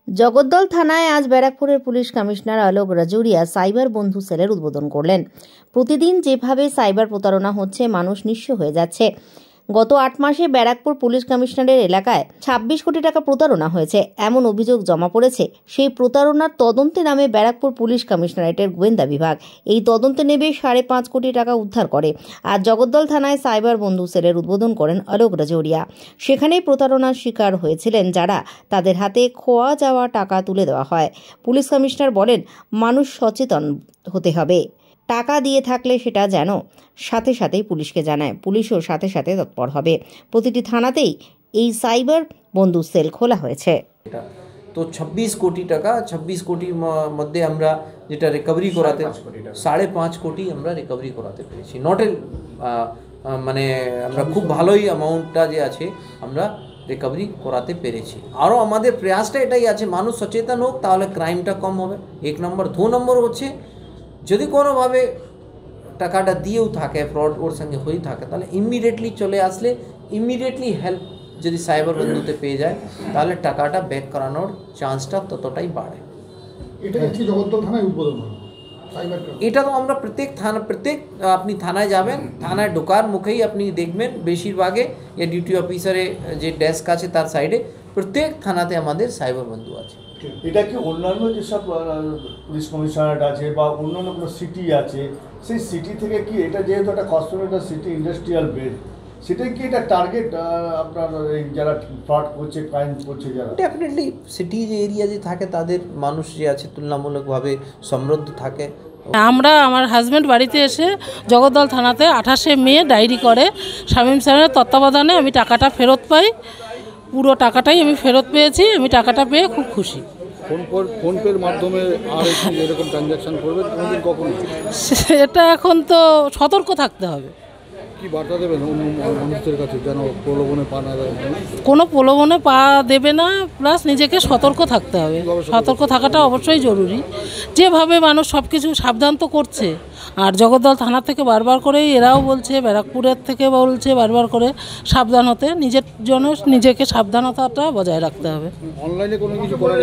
জগদ্দল থানায় আজ ব্যারাকপুরের পুলিশ কমিশনার অলোক রাজৌরিয়া সাইবার বন্ধু সেলের উদ্বোধন করলেন। প্রতিদিন যেভাবে সাইবার প্রতারণা হচ্ছে, মানুষ নিঃস্ব হয়ে যাচ্ছে। গত 8 মাসে ব্যারাকপুর পুলিশ কমিশনারের এলাকায় 26 কোটি টাকা প্রতারণা হয়েছে, এমন অভিযোগ জমা পড়েছে। সেই প্রতারণার তদন্তে নামে ব্যারাকপুর পুলিশ কমিশনারেটের গোয়েন্দা বিভাগ। এই তদন্তে নেমে 5.5 কোটি টাকা উদ্ধার করে। আজ জগদ্দল থানায় সাইবার বন্ধু সেলের উদ্বোধন করেন অলোক রাজৌরিয়া। সেখানেই প্রতারণার শিকার হয়েছিলেন যারা, তাদের হাতে খোয়া যাওয়া টাকা তুলে দেওয়া হয়। পুলিশ কমিশনার বলেন, মানুষ সচেতন হতে হবে। টাকা দিয়ে থাকলে সেটা যেন সাথে সাথেই পুলিশকে জানায়, পুলিশও সাথে সাথে তৎপর হবে। প্রতিটি থানাতেই এই সাইবার বন্ধু সেল খোলা হয়েছে। তো 26 কোটি টাকা, 26 কোটির মধ্যে আমরা যেটা রিকভারি করাতে 5.5 কোটি আমরা রিকভারি করাতে পেরেছি। নট মানে আমরা খুব ভালোই অ্যামাউন্টটা যে আছে আমরা রিকভারি করাতে পেরেছি। আরও আমাদের প্রয়াসটা এটাই আছে, মানুষ সচেতন হোক, তাহলে ক্রাইমটা কম হবে। 1 নম্বর। 2 নম্বর হচ্ছে, যদি কোনোভাবে টাকাটা দিয়েও থাকে, ফ্রড ওর সঙ্গে হয়ে থাকে, তাহলে ইমিডিয়েটলি চলে আসলে, ইমিডিয়েটলি হেল্প যদি সাইবার বন্ধুতে পেয়ে যায়, তাহলে টাকাটা ব্যাক করানোর চান্সটা ততটাই বাড়ে। এটা তো আমরা প্রত্যেক আপনি থানায় যাবেন, থানায় ঢোকার মুখেই আপনি দেখবেন বেশিরভাগে या ডিউটি অফিসারে যে ডেস্ক আছে তার সাইডে প্রত্যেক থানাতে আমাদের সাইবার বন্ধু আছে। এটা কি অন্যান্য যেসব পুলিশ কমিশনারেট আছে বা অন্যান্য কোনো সিটি আছে, সেই সিটি থেকে কি এটা, যেহেতু একটা কসমেটিক সিটি ইন্ডাস্ট্রিয়াল বেস, সেটা কি এটা টার্গেট আপনার এই যারা ফ্রড করছে, ক্রাইম করছে যারা? ডেফিনেটলি সিটি যে এরিয়া যে থাকে তাদের মানুষ যে আছে তুলনামূলকভাবে সমৃদ্ধ থাকে। আমার হাজব্যান্ড বাড়িতে এসে জগদ্দল থানাতে 28শে মে ডায়েরি করে। শামীম স্যারের তত্ত্বাবধানে আমি টাকাটা ফেরত পাই। পুরো টাকাটাই আমি ফেরত পেয়েছি। আমি টাকাটা পেয়ে খুব খুশি। ফোনপের মাধ্যমে আর এরকম ট্রানজ্যাকশন করবে কোনোদিন কখনো? সেটা এখন তো সতর্ক থাকতে হবে। কি বার্তা দেবেন মানুষদের কাছে যেন প্রলোভনে পা না দেয়? কোনো প্রলোভনে পা দেবে না, প্লাস নিজেকে সতর্ক থাকতে হবে। সতর্ক থাকাটা অবশ্যই জরুরি। যেভাবে মানুষ সব কিছু সাবধান তো করছে, আর জগদ্দল থানা থেকে বারবার করেই এরাও বলছে, ব্যারাকপুরের থেকে বলছে বারবার করে সাবধান হতে। নিজের জন্য নিজেকে সাবধানতাটা বজায় রাখতে হবে। অনলাইনে কোনো কিছু করার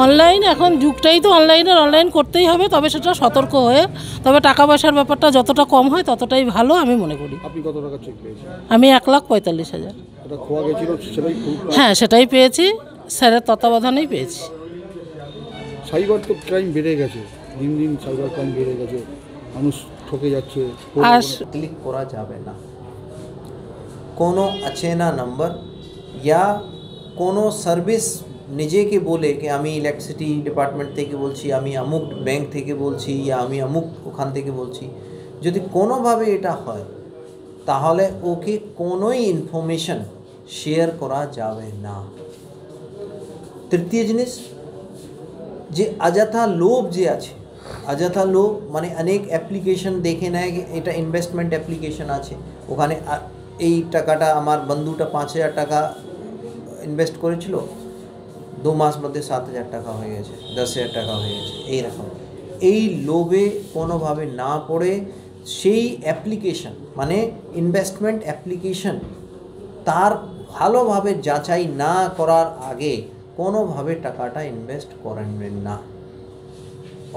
অনলাইন এখন যুগটাই তো অনলাইন করতেই হবে, তবে সেটা সতর্ক হয়ে। তবে টাকা পয়সার ব্যাপারটা যতটা কম হয় ততটাই ভালো আমি মনে করি। আপনি কত টাকা চেক পেয়েছেন? আমি 1,45,000। এটা খোয়া গেছিল সেটাই? হ্যাঁ, সেটাই পেয়েছি, স্যারের তত্ত্বাবধানেই পেয়েছি। সাইবার তো ক্রাইম বেড়ে গেছে, দিন দিন সাইবার ক্রাইম বেড়ে গেছে, মানুষ ঠকে যাচ্ছে। আর ক্লিক করা যাবে না। কোনো অচেনা নম্বর या কোনো সার্ভিস নিজেকে বলে কি আমি ইলেকট্রিসিটি ডিপার্টমেন্ট থেকে বলছি, আমি অমুক ব্যাংক থেকে বলছি, या আমি অমুক ওখান থেকে বলছি, যদি কোনোভাবে এটা হয় তাহলে ওকে কোনোই ইনফরমেশন শেয়ার করা যাবে না। তৃতীয় জিনিস, যে অযথা লোভ যে আছে, অযথা লোভ মানে অনেক অ্যাপ্লিকেশন দেখে নেয়, এটা ইনভেস্টমেন্ট অ্যাপ্লিকেশন আছে, ওখানে এই টাকাটা আমার বন্ধুটা 5,000 টাকা ইনভেস্ট করেছিল, 2 মাস মধ্যে 7,000 টাকা হয়ে গেছে, 10,000 টাকা হয়ে গেছে, এইরকম। এই লোভে কোনোভাবে না পড়ে সেই অ্যাপ্লিকেশন মানে ইনভেস্টমেন্ট অ্যাপ্লিকেশন তার ভালোভাবে যাচাই না করার আগে কোনোভাবে টাকাটা ইনভেস্ট করবেন না।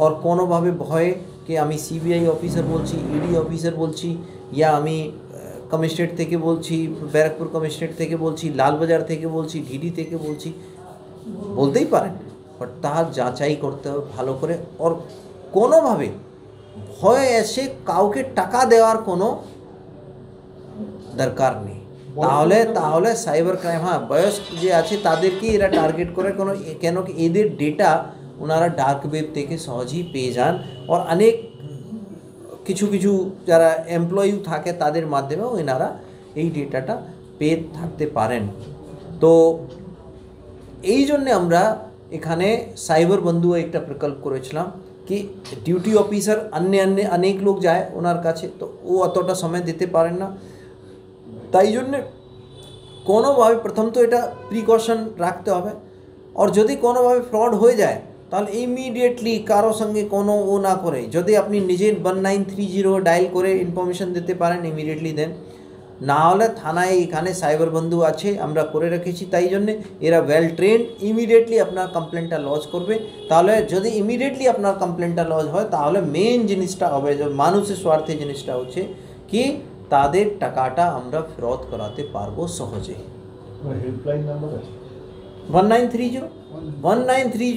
আর কোনোভাবে ভয়ে कि আমি সিবিআই অফিসার বলছি, ইডি অফিসার বলছি, या আমি কমিশনারেট থেকে বলছি, ব্যারাকপুর কমিশনারেট থেকে বলছি, লালবাজার থেকে বলছি, ডিডি থেকে বলছি, বলতেই পারেন, বাট তার যাচাই করতে হবে ভালো করে। আর কোনোভাবে ভয়ে এসে কাউকে টাকা দেওয়ার কোনো দরকার নেই। তাহলে সাইবার ক্রাইম, হ্যাঁ বয়স্ক যে আছে তাদেরকে এরা টার্গেট করে, কেন কি এদের ডেটা ওনারা ডার্ক ওয়েব থেকে সহজেই পেয়ে যান। আর অনেক কিছু যারা এমপ্লয়ি থাকে তাদের মাধ্যমেও এনারা এই ডেটাটা পেয়ে থাকতে পারেন। তো এই জন্যে আমরা এখানে সাইবার বন্ধু একটা প্রকল্প করেছিলাম कि ডিউটি অফিসার অনেক লোক যায় ওনার কাছে, তো ও অতটা সময় দিতে পারেন না, তাই জন্যে কোনোভাবে প্রথম তো এটা প্রিকশন রাখতে হবে। আর যদি কোনোভাবে ফ্রড হয়ে যায় তাহলে ইমিডিয়েটলি কারো সঙ্গে কোনো ও না করে, যদি আপনি নিজে 1930 ডায়াল করে ইনফরমেশন দিতে পারেন ইমিডিয়েটলি দেন। না হলে থানায় এখানে সাইবার বন্ধু আছে আমরা করে রেখেছি, তাই জন্যে এরা ওয়েল ট্রেন্ড, ইমিডিয়েটলি আপনার কমপ্লেনটা লজ করবে। তাহলে যদি ইমিডিয়েটলি আপনার কমপ্লেনটা লজ হয় তাহলে মেন জিনিসটা হবে, যে মানুষের স্বার্থে জিনিসটা হচ্ছে কি তাদের টাকাটা আমরা ফেরত করাতে পারবো সহজে। হেল্পলাইন নাম্বার আছে 1930